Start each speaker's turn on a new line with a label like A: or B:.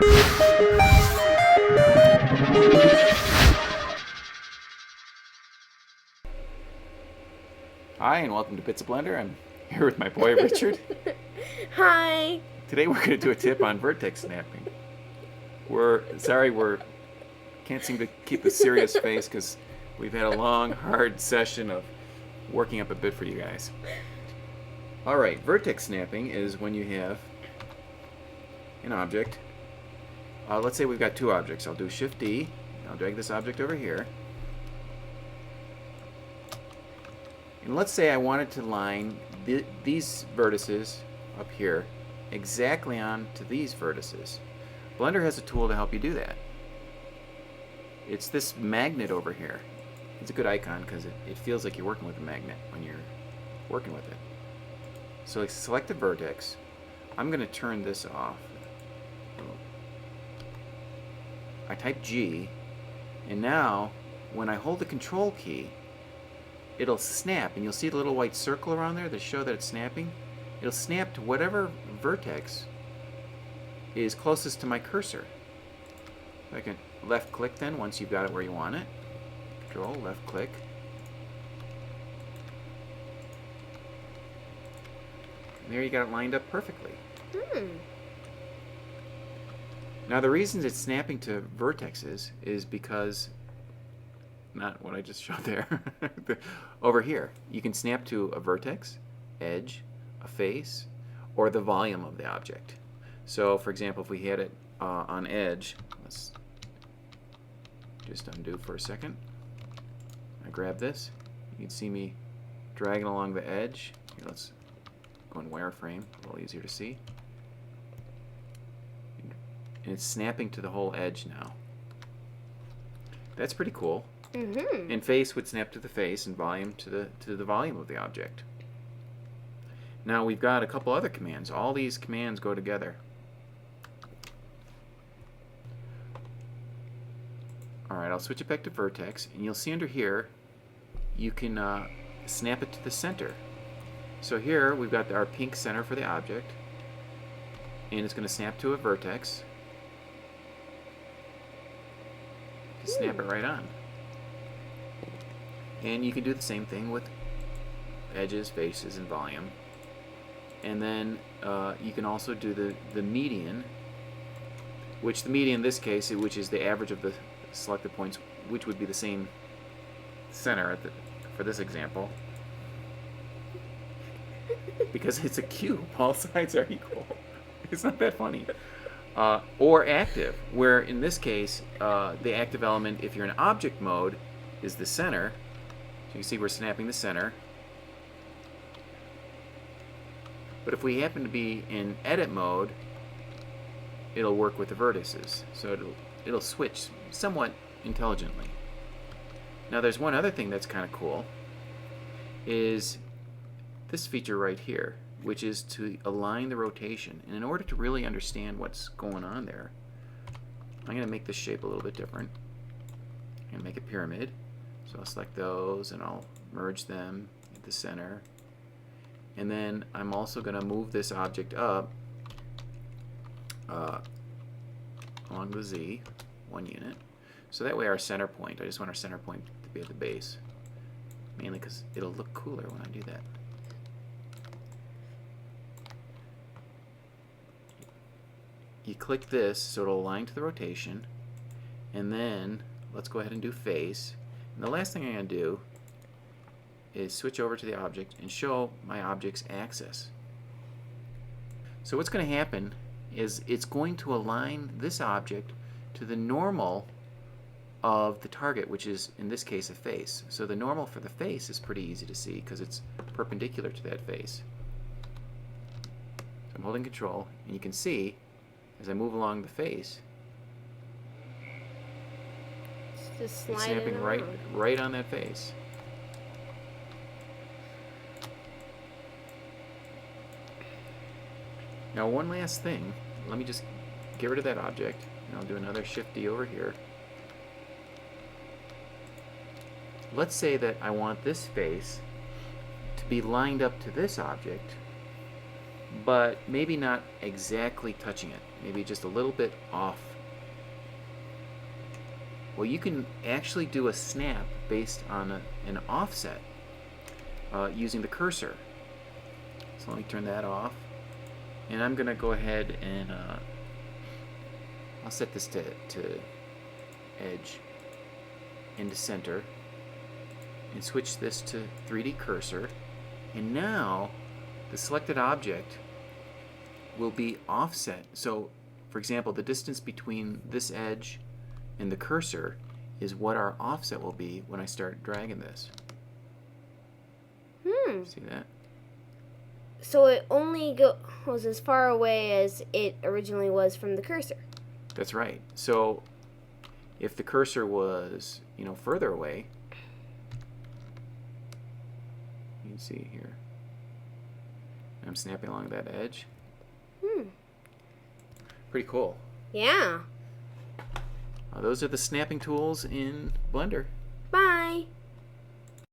A: Hi, and welcome to Bits of Blender. I'm here with my boy Richard.
B: Hi.
A: Today we're going to do a tip on vertex snapping. We're can't seem to keep a serious face because we've had a long, hard session of working up a bit for you guys. All right, vertex snapping is when you have an object. Let's say we've got two objects. I'll do Shift D. I'll drag this object over here. And let's say I wanted to line these vertices up here exactly onto these vertices. Blender has a tool to help you do that. It's this magnet over here. It's a good icon because it feels like you're working with a magnet when you're working with it. So select the vertex. I'm going to turn this off. I type G, and now when I hold the Control key, it'll snap, and you'll see the little white circle around there that show that it's snapping. It'll snap to whatever vertex is closest to my cursor. I can left click then once you've got it where you want it. Control, left click. And there you got it lined up perfectly. Now the reason it's snapping to vertexes is because not what I just showed there. Over here, you can snap to a vertex, edge, a face, or the volume of the object. So, for example, if we had it on edge, let's just undo for a second. I grab this. You can see me dragging along the edge. Here, let's go in wireframe, a little easier to see. And it's snapping to the whole edge now. That's pretty cool. And face would snap to the face, and volume to the volume of the object. Now we've got a couple other commands. All these commands go together. Alright, I'll switch it back to vertex, and you'll see under here you can snap it to the center. So here we've got our pink center for the object, and it's going to snap to a vertex to snap it right on. And you can do the same thing with edges, faces, and volume. And then you can also do the median, which the median in this case, which is the average of the selected points, which would be the same center for this example. Because it's a cube, all sides are equal. It's not that funny. Or active, where in this case, the active element, if you're in object mode, is the center. So you can see we're snapping the center. But if we happen to be in edit mode, it'll work with the vertices. So it'll switch somewhat intelligently. Now there's one other thing that's kind of cool, is this feature right here, which is to align the rotation. And in order to really understand what's going on there, I'm going to make this shape a little bit different. I'm going to make a pyramid. So I'll select those and I'll merge them at the center. And then I'm also going to move this object up along the Z, 1 unit. So that way our center point, I just want our center point to be at the base. Mainly because it'll look cooler when I do that. You click this so it'll align to the rotation. And then let's go ahead and do face. And the last thing I'm going to do is switch over to the object and show my object's axis. So what's going to happen is it's going to align this object to the normal of the target, which is in this case a face. So the normal for the face is pretty easy to see because it's perpendicular to that face. So I'm holding Control, and you can see as I move along the face,
B: Just
A: it's
B: slide
A: snapping right on that face. Now one last thing, let me just get rid of that object, and I'll do another Shift D over here. Let's say that I want this face to be lined up to this object, but maybe not exactly touching it. maybe just a little bit off. Well, you can actually do a snap based on an offset using the cursor. So let me turn that off. And I'm going to go ahead and I'll set this to edge into center and switch this to 3D cursor. And now the selected object will be offset. So, for example, the distance between this edge and the cursor is what our offset will be when I start dragging this. See that?
B: So it only goes as far away as it originally was from the cursor.
A: That's right. So if the cursor was, further away, you can see here. I'm snapping along that edge. Pretty cool.
B: Yeah.
A: Those are the snapping tools in Blender.
B: Bye.